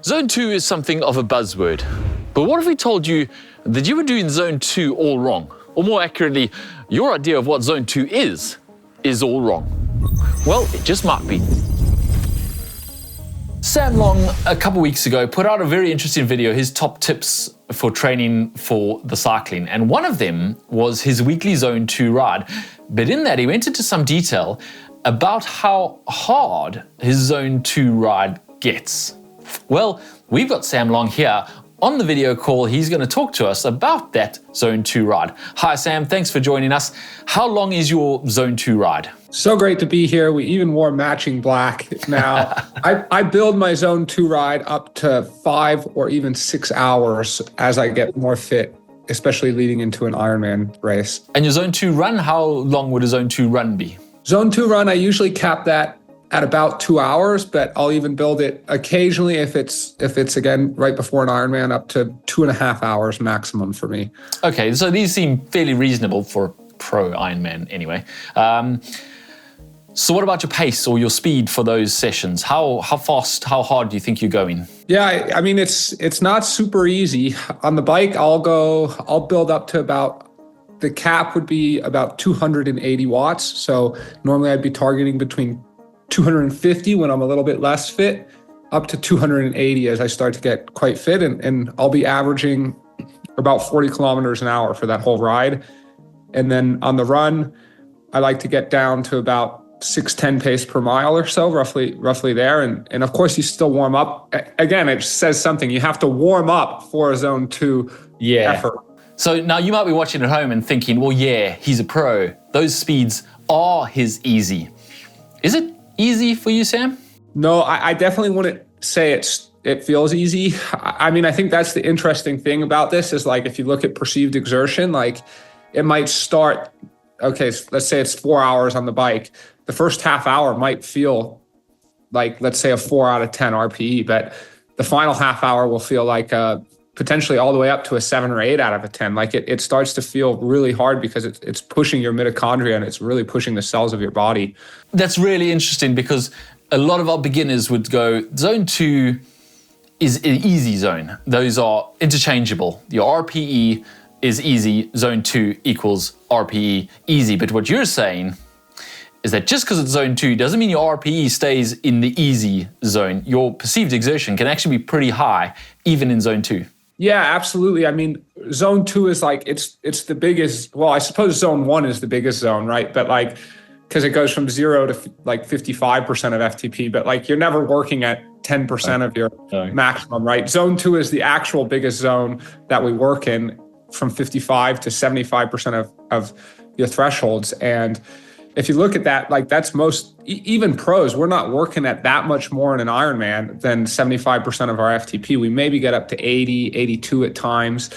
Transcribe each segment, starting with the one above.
Zone 2 is something of a buzzword. But what if we told you that you were doing Zone 2 all wrong? Or more accurately, your idea of what Zone 2 is all wrong. Well, it just might be. Sam Long, a couple weeks ago, put out a very interesting video, his top tips for training for the cycling. And one of them was his weekly Zone 2 ride. But in that, he went into some detail about how hard his Zone 2 ride gets. Well, we've got Sam Long here on the video call. He's going to talk to us about that Zone 2 ride. Hi, Sam. Thanks for joining us. How long is your Zone 2 ride? So great to be here. We even wore matching black. Now, I build my Zone 2 ride up to 5 or even 6 hours as I get more fit, especially leading into an Ironman race. And your Zone 2 run, how long would a Zone 2 run be? Zone 2 run, I usually cap that at about 2 hours, but I'll even build it occasionally if it's again right before an Ironman up to 2.5 hours maximum for me. Okay, so these seem fairly reasonable for a pro Ironman anyway. So what about your pace or your speed for those sessions? How fast, how hard do you think you're going? Yeah, I mean it's not super easy. On the bike, I'll build up to about, the cap would be about 280 watts. So normally I'd be targeting between 250 when I'm a little bit less fit, up to 280 as I start to get quite fit. And I'll be averaging about 40 kilometers an hour for that whole ride. And then on the run, I like to get down to about 6:10 pace per mile or so, roughly there. And of course you still warm up. Again, it says something. You have to warm up for a Zone 2 effort. So now you might be watching at home and thinking, well, yeah, he's a pro. Those speeds are his easy. Is it easy for you, Sam? No, I definitely wouldn't say it feels easy. I mean, I think that's the interesting thing about this is like, if you look at perceived exertion, like it might start, okay, let's say it's 4 hours on the bike. The first half hour might feel like, let's say a 4 out of 10 RPE, but the final half hour will feel like potentially all the way up to a 7 or 8 out of a 10. Like it starts to feel really hard because it's pushing your mitochondria and it's really pushing the cells of your body. That's really interesting because a lot of our beginners would go, Zone 2 is an easy zone. Those are interchangeable. Your RPE is easy, Zone 2 equals RPE easy. But what you're saying is that just because it's Zone 2 doesn't mean your RPE stays in the easy zone. Your perceived exertion can actually be pretty high, even in Zone 2. Yeah, absolutely. I mean, Zone 2 is like, it's the biggest, well, I suppose Zone 1 is the biggest zone, right? But like, because it goes from 0 to like 55% of FTP, but like you're never working at 10% of your maximum, right? Zone 2 is the actual biggest zone that we work in, from 55 to 75% of your thresholds. And if you look at that, like that's even pros, we're not working at that much more in an Ironman than 75% of our FTP. We maybe get up to 80, 82 at times,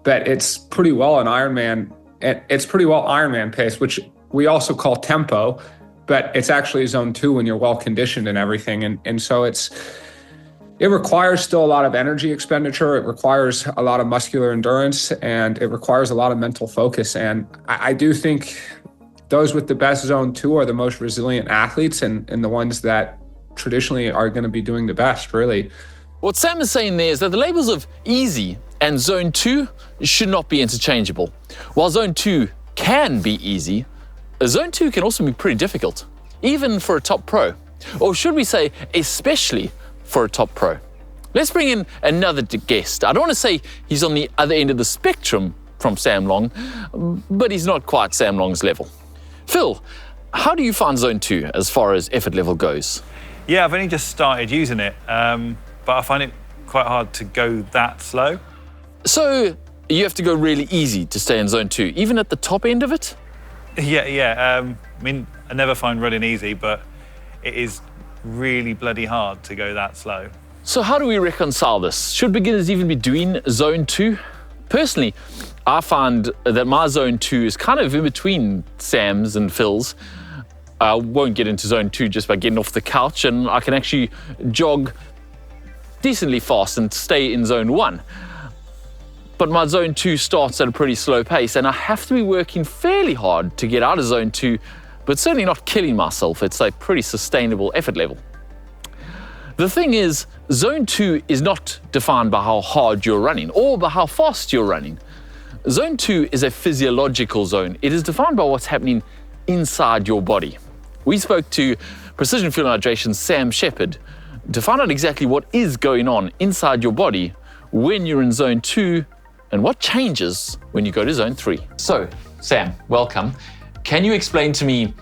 but it's pretty well an Ironman. It's pretty well Ironman pace, which we also call tempo, but it's actually Zone 2 when you're well conditioned and everything. And so it requires still a lot of energy expenditure. It requires a lot of muscular endurance, and it requires a lot of mental focus. And I do think those with the best Zone 2 are the most resilient athletes and the ones that traditionally are going to be doing the best, really. What Sam is saying there is that the labels of easy and Zone 2 should not be interchangeable. While Zone 2 can be easy, Zone 2 can also be pretty difficult, even for a top pro. Or should we say, especially for a top pro. Let's bring in another guest. I don't want to say he's on the other end of the spectrum from Sam Long, but he's not quite Sam Long's level. Phil, how do you find Zone 2 as far as effort level goes? Yeah, I've only just started using it, but I find it quite hard to go that slow. So you have to go really easy to stay in Zone 2, even at the top end of it? Yeah. I mean, I never find running easy, but it is really bloody hard to go that slow. So how do we reconcile this? Should beginners even be doing Zone 2? Personally, I find that my Zone 2 is kind of in between Sam's and Phil's. I won't get into Zone 2 just by getting off the couch, and I can actually jog decently fast and stay in Zone 1. But my Zone 2 starts at a pretty slow pace, and I have to be working fairly hard to get out of Zone 2, but certainly not killing myself. It's a pretty sustainable effort level. The thing is, zone 2 is not defined by how hard you're running or by how fast you're running. Zone 2 is a physiological zone. It is defined by what's happening inside your body. We spoke to Precision Fuel Hydration's Sam Sheppard to find out exactly what is going on inside your body when you're in zone 2 and what changes when you go to zone 3. So, Sam, welcome. Can you explain to me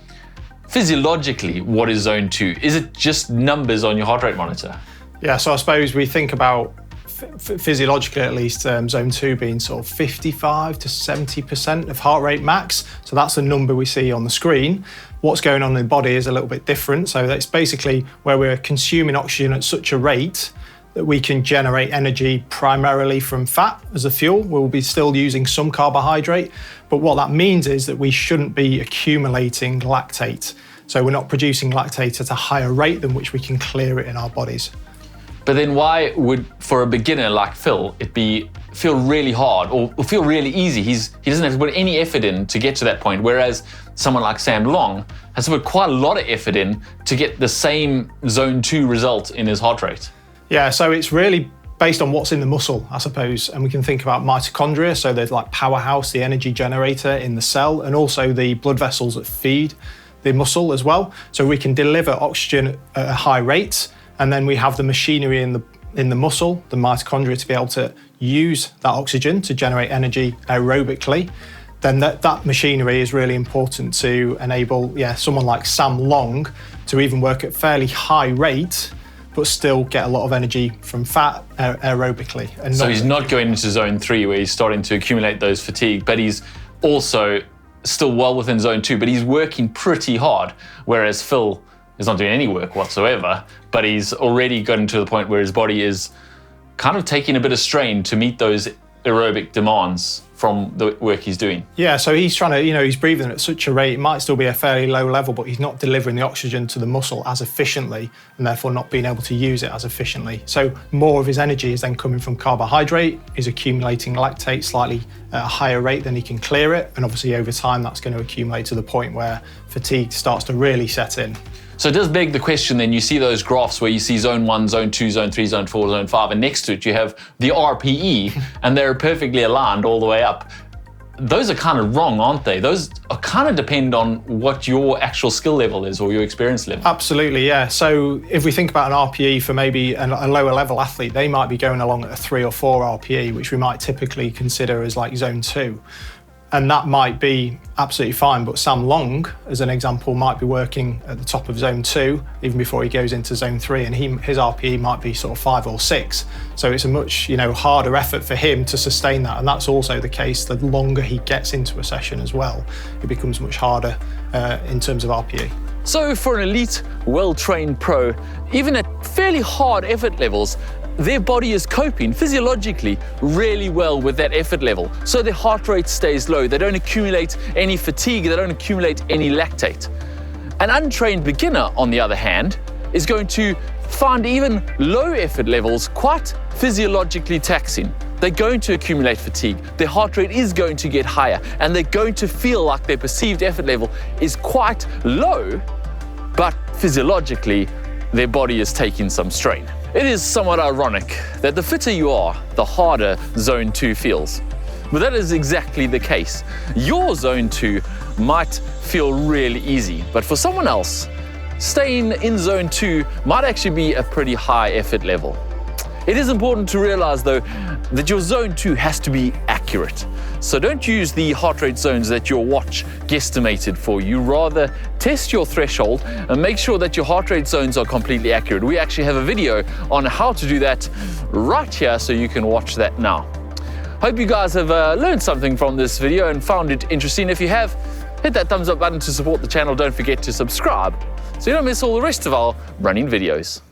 physiologically what is zone 2? Is it just numbers on your heart rate monitor? Yeah, so I suppose we think about physiologically at least zone 2 being sort of 55 to 70% of heart rate max. So that's the number we see on the screen. What's going on in the body is a little bit different. So that's basically where we're consuming oxygen at such a rate that we can generate energy primarily from fat as a fuel. We'll be still using some carbohydrate, but what that means is that we shouldn't be accumulating lactate. So we're not producing lactate at a higher rate than which we can clear it in our bodies. But then why would, for a beginner like Phil, it feel really hard or feel really easy? He doesn't have to put any effort in to get to that point, whereas someone like Sam Long has to put quite a lot of effort in to get the same zone 2 result in his heart rate. Yeah, so it's really based on what's in the muscle, I suppose. And we can think about mitochondria, so there's like powerhouse, the energy generator in the cell, and also the blood vessels that feed the muscle as well. So we can deliver oxygen at a high rate, and then we have the machinery in the muscle, the mitochondria, to be able to use that oxygen to generate energy aerobically. Then that machinery is really important to enable someone like Sam Long to even work at fairly high rate, but still get a lot of energy from fat aerobically. And so he's not going into zone 3 where he's starting to accumulate those fatigue, but he's also still well within zone 2, but he's working pretty hard, whereas Phil is not doing any work whatsoever, but he's already gotten to the point where his body is kind of taking a bit of strain to meet those aerobic demands from the work he's doing. Yeah, so he's trying to, he's breathing at such a rate, it might still be a fairly low level, but he's not delivering the oxygen to the muscle as efficiently and therefore not being able to use it as efficiently. So more of his energy is then coming from carbohydrate, he's accumulating lactate slightly at a higher rate than he can clear it, and obviously over time that's going to accumulate to the point where fatigue starts to really set in. So it does beg the question then, you see those graphs where you see zone 1, zone 2, zone 3, zone 4, zone 5, and next to it you have the RPE, and they're perfectly aligned all the way up. Those are kind of wrong, aren't they? Those are kind of depend on what your actual skill level is or your experience level. Absolutely, yeah. So if we think about an RPE for maybe a lower level athlete, they might be going along at a 3 or 4 RPE, which we might typically consider as like zone 2. And that might be absolutely fine, but Sam Long, as an example, might be working at the top of zone 2 even before he goes into zone 3, and his RPE might be sort of 5 or 6. So it's a much harder effort for him to sustain that, and that's also the case the longer he gets into a session as well. It becomes much harder in terms of RPE. So for an elite, well-trained pro, even at fairly hard effort levels, their body is coping physiologically really well with that effort level. So their heart rate stays low, they don't accumulate any fatigue, they don't accumulate any lactate. An untrained beginner, on the other hand, is going to find even low effort levels quite physiologically taxing. They're going to accumulate fatigue, their heart rate is going to get higher, and they're going to feel like their perceived effort level is quite low, but physiologically, their body is taking some strain. It is somewhat ironic that the fitter you are, the harder zone 2 feels. But that is exactly the case. Your zone 2 might feel really easy, but for someone else, staying in zone 2 might actually be a pretty high effort level. It is important to realize, though, that your zone 2 has to be accurate. So don't use the heart rate zones that your watch guesstimated for you. Rather, test your threshold and make sure that your heart rate zones are completely accurate. We actually have a video on how to do that right here, so you can watch that now. Hope you guys have learned something from this video and found it interesting. If you have, hit that thumbs up button to support the channel. Don't forget to subscribe so you don't miss all the rest of our running videos.